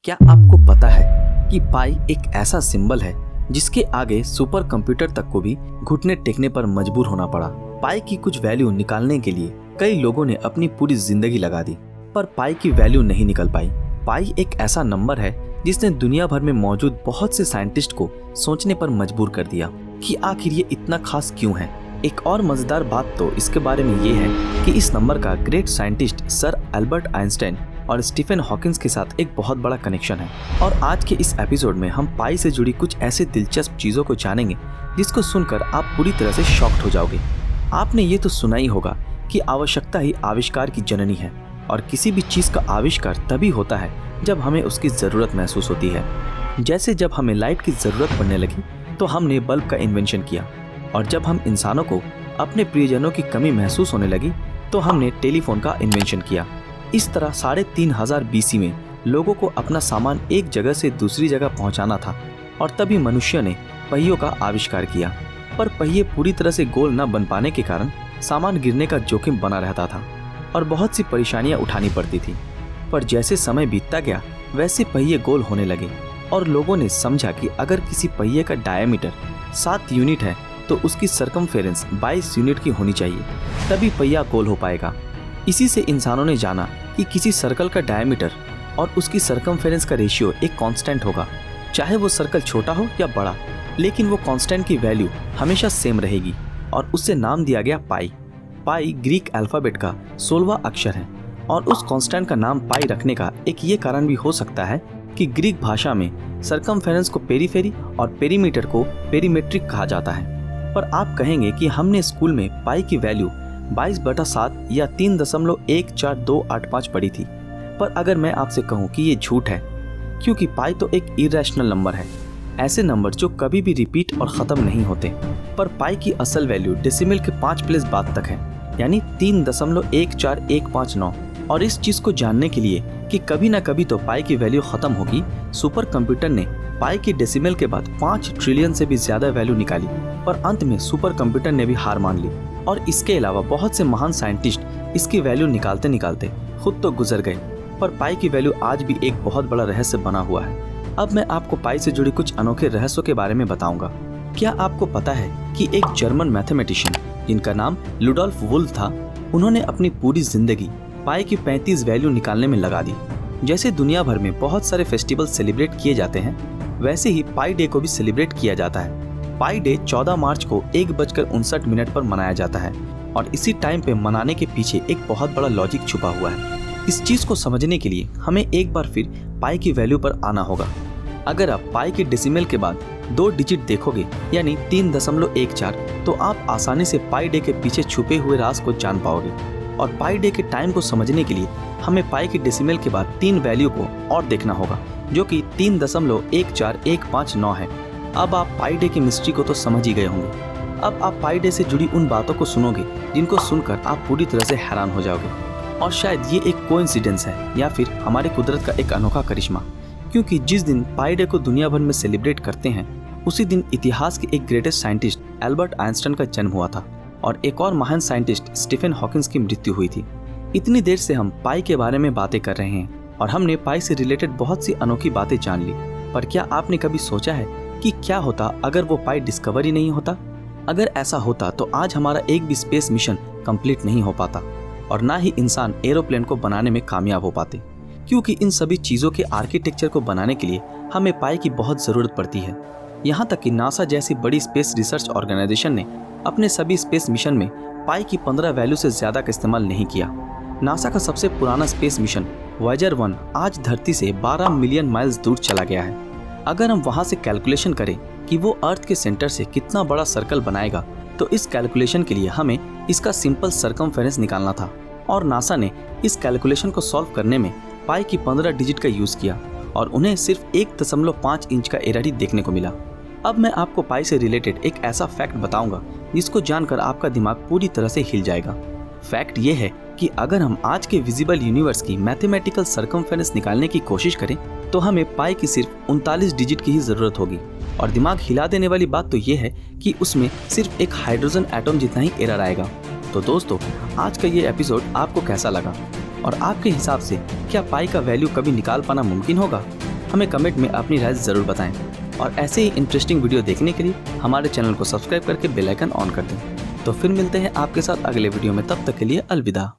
क्या आपको पता है कि पाई एक ऐसा सिंबल है जिसके आगे सुपर कंप्यूटर तक को भी घुटने टेकने पर मजबूर होना पड़ा। पाई की कुछ वैल्यू निकालने के लिए कई लोगों ने अपनी पूरी जिंदगी लगा दी, पर पाई की वैल्यू नहीं निकल पाई। पाई एक ऐसा नंबर है जिसने दुनिया भर में मौजूद बहुत से साइंटिस्ट को सोचने पर मजबूर कर दिया कि आखिर ये इतना खास क्यों है। एक और मजेदार बात तो इसके बारे में ये है कि इस नंबर का great scientist sir Albert Einstein और स्टीफन हॉकिंस के साथ एक बहुत बड़ा कनेक्शन है। और आज के इस एपिसोड में हम पाई से जुड़ी कुछ ऐसे दिलचस्प चीजों को जानेंगे जिसको सुनकर आप पूरी तरह से शॉक्ड हो जाओगे। आपने ये तो सुना ही होगा कि आवश्यकता ही आविष्कार की जननी है, और किसी भी चीज का आविष्कार तभी होता है जब हमें उसकी जरूरत महसूस होती है। जैसे जब हमें लाइट की जरूरत पड़ने लगी तो हमने बल्ब का इन्वेंशन किया, और जब हम इंसानों को अपने प्रियजनों की कमी महसूस होने लगी तो हमने टेलीफोन का इन्वेंशन किया। इस तरह 3500 BC में लोगों को अपना सामान एक जगह से दूसरी जगह पहुंचाना था, और तभी मनुष्य ने पहियों का आविष्कार किया। पर पहिए पूरी तरह से गोल न बन पाने के कारण सामान गिरने का जोखिम बना रहता था और बहुत सी परेशानियां उठानी पड़ती थी। पर जैसे समय बीतता गया वैसे पहिए गोल होने लगे, और लोगों ने समझा कि अगर किसी पहिए का डायमीटर 7 यूनिट है तो उसकी सरकमफेरेंस 22 यूनिट की होनी चाहिए, तभी पहिया गोल हो पाएगा। इसी से इंसानों ने जाना कि किसी सर्कल का डायमीटर और उसकी सरकमफेरेंस का रेशियो एक कांस्टेंट होगा, चाहे वो सर्कल छोटा हो या बड़ा, लेकिन वो कांस्टेंट की वैल्यू हमेशा सेम रहेगी, और उससे नाम दिया गया पाई। पाई ग्रीक अल्फाबेट का 16वां अक्षर है, और उस कांस्टेंट का नाम पाई रखने का एक ये कारण भी हो सकता है कि ग्रीक भाषा में सरकमफेरेंस को पेरीफेरी और पेरीमीटर को पेरीमेट्रिक कहा जाता है। पर आप कहेंगे कि हमने स्कूल में पाई की वैल्यू 22/7 या 3.14285 पढ़ी थी। पर अगर मैं आपसे कहूं कि ये झूठ है, क्योंकि पाई तो एक इरेशनल नंबर है, ऐसे नंबर जो कभी भी रिपीट और ख़त्म नहीं होते। पर पाई की असल वैल्यू डेसिमल के 5 प्लेस बाद तक है, यानी 3.14159। और इस चीज़ को जानने के लिए कि कभी ना कभी तो पाई की वैल्यू ख़त्म होगी, सुपर कंप्यूटर ने पाई की डेसिमल के बाद 5 ट्रिलियन से भी ज़्यादा वैल्यू निकाली। पर अंत में सुपर कंप्यूटर ने भी हार मान ली, और इसके अलावा बहुत से महान साइंटिस्ट इसकी वैल्यू निकालते निकालते खुद तो गुजर गए। पर पाई की वैल्यू आज भी एक बहुत बड़ा रहस्य बना हुआ है। अब मैं आपको पाई से जुड़ी कुछ अनोखे रहस्यों के बारे में बताऊंगा। क्या आपको पता है कि एक जर्मन मैथमेटिशियन जिनका नाम लुडोल्फ वुल्फ था, उन्होंने अपनी पूरी जिंदगी पाई की 35 वैल्यू निकालने में लगा दी। जैसे दुनिया भर में बहुत सारे फेस्टिवल सेलिब्रेट किए जाते हैं, वैसे ही पाई डे को भी सेलिब्रेट किया जाता है। पाई डे 14 मार्च को 1:59 पर मनाया जाता है, और इसी टाइम पे मनाने के पीछे एक बहुत बड़ा लॉजिक छुपा हुआ है। इस चीज को समझने के लिए हमें एक बार फिर पाई की वैल्यू पर आना होगा। अगर आप पाई के डेसिमल के बाद 2 डिजिट देखोगे, यानी 3.14, तो आप आसानी से पाई डे के पीछे छुपे हुए राज को जान पाओगे। और पाई डे के टाइम को समझने के लिए हमें पाई के डेसिमल के बाद 3 वैल्यू को और देखना होगा, जो कि 3.14159 है। अब आप पाई डे की मिस्ट्री को तो समझ ही गए होंगे। अब आप पाई डे से जुड़ी उन बातों को सुनोगे जिनको सुनकर आप पूरी तरह से हैरान हो जाओगे। और शायद ये एक कोइंसिडेंस है या फिर हमारे कुदरत का एक अनोखा करिश्मा, क्योंकि जिस दिन पाई डे को दुनिया भर में सेलिब्रेट करते हैं उसी दिन इतिहास के एक ग्रेटेस्ट साइंटिस्ट एल्बर्ट आइंस्टाइन का जन्म हुआ था, और एक और महान साइंटिस्ट स्टीफन हॉकिंस की मृत्यु हुई थी। इतनी देर से हम पाई के बारे में बातें कर रहे हैं, और हमने पाई से रिलेटेड बहुत सी अनोखी बातें जान ली। पर क्या आपने कभी सोचा है कि क्या होता अगर वो पाई डिस्कवर ही नहीं होता? अगर ऐसा होता तो आज हमारा एक भी स्पेस मिशन कंप्लीट नहीं हो पाता, और ना ही इंसान एरोप्लेन को बनाने में कामयाब हो पाते, क्योंकि इन सभी चीज़ों के आर्किटेक्चर को बनाने के लिए हमें पाई की बहुत ज़रूरत पड़ती है। यहाँ तक कि नासा जैसी बड़ी स्पेस रिसर्च ऑर्गेनाइजेशन ने अपने सभी स्पेस मिशन में पाई की 15 वैल्यू से ज़्यादा का इस्तेमाल नहीं किया। नासा का सबसे पुराना स्पेस मिशन वॉयेजर 1 आज धरती से 12 मिलियन माइल्स दूर चला गया है। अगर हम वहाँ से कैलकुलेशन करें कि वो अर्थ के सेंटर से कितना बड़ा सर्कल बनाएगा, तो इस कैलकुलेशन के लिए हमें इसका सिंपल सरकमफेरेंस निकालना था, और नासा ने इस कैलकुलेशन को सॉल्व करने में पाई की 15 डिजिट का यूज़ किया, और उन्हें सिर्फ 1.5 इंच का एरर ही देखने को मिला। अब मैं आपको पाई से रिलेटेड एक ऐसा फैक्ट बताऊंगा जिसको जानकर आपका दिमाग पूरी तरह से हिल जाएगा। फैक्ट ये है कि अगर हम आज के विजिबल यूनिवर्स की मैथमेटिकल सरकमफेरेंस निकालने की कोशिश करें तो हमें पाई की सिर्फ 39 डिजिट की ही ज़रूरत होगी। और दिमाग हिला देने वाली बात तो ये है कि उसमें सिर्फ एक हाइड्रोजन एटम जितना ही एरर आएगा। तो दोस्तों, आज का ये एपिसोड आपको कैसा लगा, और आपके हिसाब से क्या पाई का वैल्यू कभी निकाल पाना मुमकिन होगा? हमें कमेंट में अपनी राय ज़रूर बताएं और ऐसे ही इंटरेस्टिंग वीडियो देखने के लिए हमारे चैनल को सब्सक्राइब करके बेल आइकन ऑन कर दें। तो फिर मिलते हैं आपके साथ अगले वीडियो में, तब तक के लिए अलविदा।